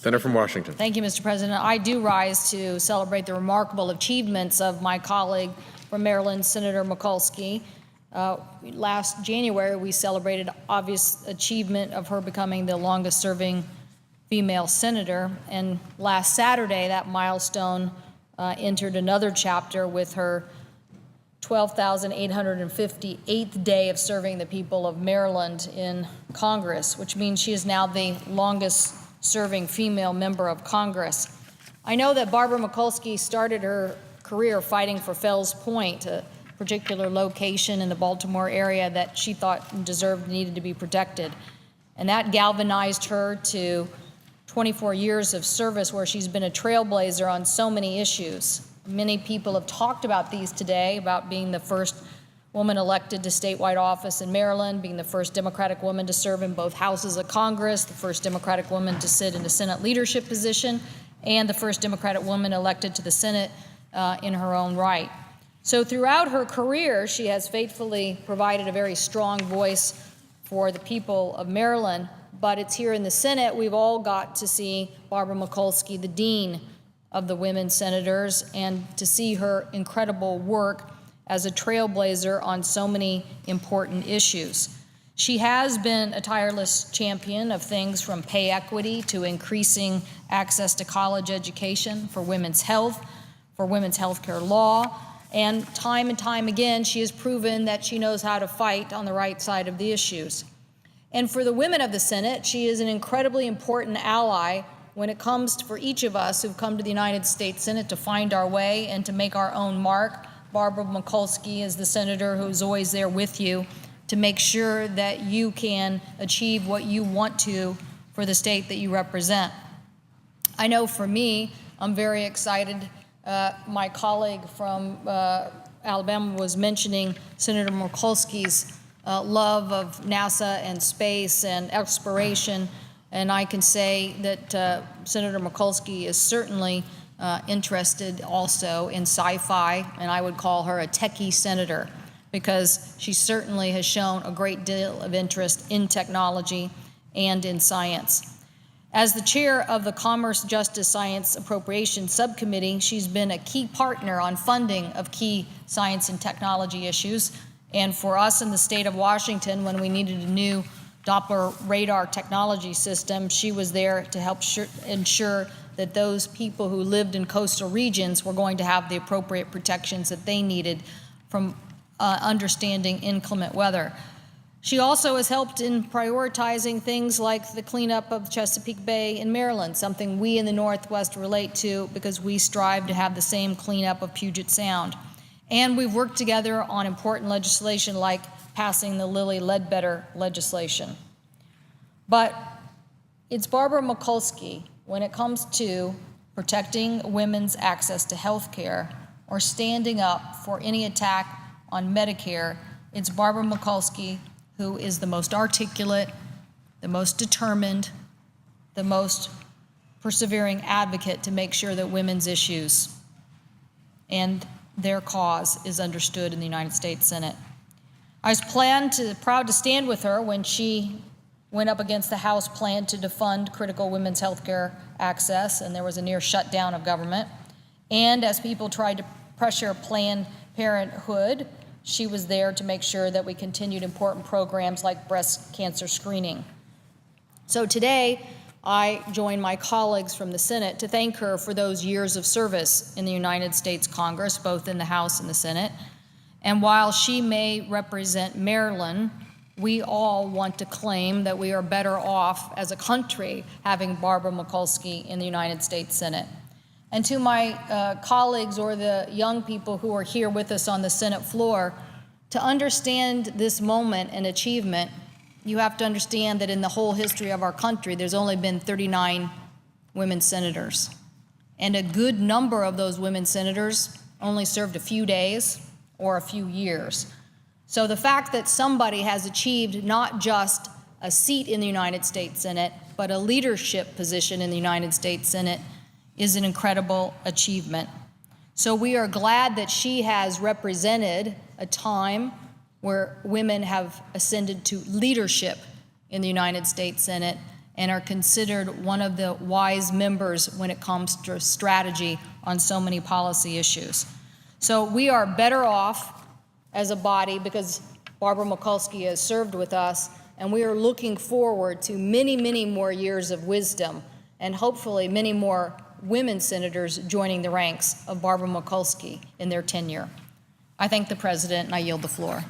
Senator from Washington. Thank you, Mr. President. I do rise to celebrate the remarkable achievements of my colleague from Maryland, Senator Mikulski. Last January, we celebrated obvious achievement of her becoming the longest-serving female senator, and last Saturday, that milestone entered another chapter with her 12,858th day of serving the people of Maryland in Congress, which means she is now the longest-serving female member of Congress. I know that Barbara Mikulski started her career fighting for Fells Point, a particular location in the Baltimore area that she thought deserved, needed to be protected. And that galvanized her to 24 years of service where she's been a trailblazer on so many issues. Many people have talked about these today, about being the first woman elected to statewide office in Maryland, being the first Democratic woman to serve in both houses of Congress, the first Democratic woman to sit in the Senate leadership position, and the first Democratic woman elected to the Senate in her own right. So throughout her career, she has faithfully provided a very strong voice for the people of Maryland. But it's here in the Senate we've all got to see Barbara Mikulski, the dean of the women senators, and to see her incredible work as a trailblazer on so many important issues. She has been a tireless champion of things from pay equity to increasing access to college education, for women's health, for women's health care law, and time again, she has proven that she knows how to fight on the right side of the issues. And for the women of the Senate, she is an incredibly important ally when it comes for each of us who've come to the United States Senate to find our way and to make our own mark. Barbara Mikulski is the senator who's always there with you to make sure that you can achieve what you want to for the state that you represent. I know for me, I'm very excited. My colleague from Alabama was mentioning Senator Mikulski's love of NASA and space and exploration, and I can say that Senator Mikulski is certainly interested also in sci-fi, and I would call her a techie senator because she certainly has shown a great deal of interest in technology and in science. As the chair of the Commerce, Justice, Science Appropriations Subcommittee, she's been a key partner on funding of key science and technology issues. And for us in the state of Washington, when we needed a new Doppler radar technology system, she was there to help ensure that those people who lived in coastal regions were going to have the appropriate protections that they needed from understanding inclement weather. She also has helped in prioritizing things like the cleanup of Chesapeake Bay in Maryland, something we in the Northwest relate to because we strive to have the same cleanup of Puget Sound. And we've worked together on important legislation like passing the Lilly Ledbetter legislation. But it's Barbara Mikulski when it comes to protecting women's access to health care or standing up for any attack on Medicare. It's Barbara Mikulski who is the most articulate, the most determined, the most persevering advocate to make sure that women's issues and their cause is understood in the United States Senate. I was proud to stand with her when she went up against the House plan to defund critical women's health care access, and there was a near shutdown of government. And as people tried to pressure Planned Parenthood, she was there to make sure that we continued important programs like breast cancer screening. So today, I join my colleagues from the Senate to thank her for those years of service in the United States Congress, both in the House and the Senate. And while she may represent Maryland, we all want to claim that we are better off as a country having Barbara Mikulski in the United States Senate. And to my colleagues or the young people who are here with us on the Senate floor, to understand this moment and achievement, you have to understand that in the whole history of our country, there's only been 39 women senators. And a good number of those women senators only served a few days or a few years. So the fact that somebody has achieved not just a seat in the United States Senate, but a leadership position in the United States Senate is an incredible achievement. So we are glad that she has represented a time where women have ascended to leadership in the United States Senate, and are considered one of the wise members when it comes to strategy on so many policy issues. So we are better off as a body because Barbara Mikulski has served with us, and we are looking forward to many, many more years of wisdom and hopefully many more women senators joining the ranks of Barbara Mikulski in their tenure. I thank the President, and I yield the floor.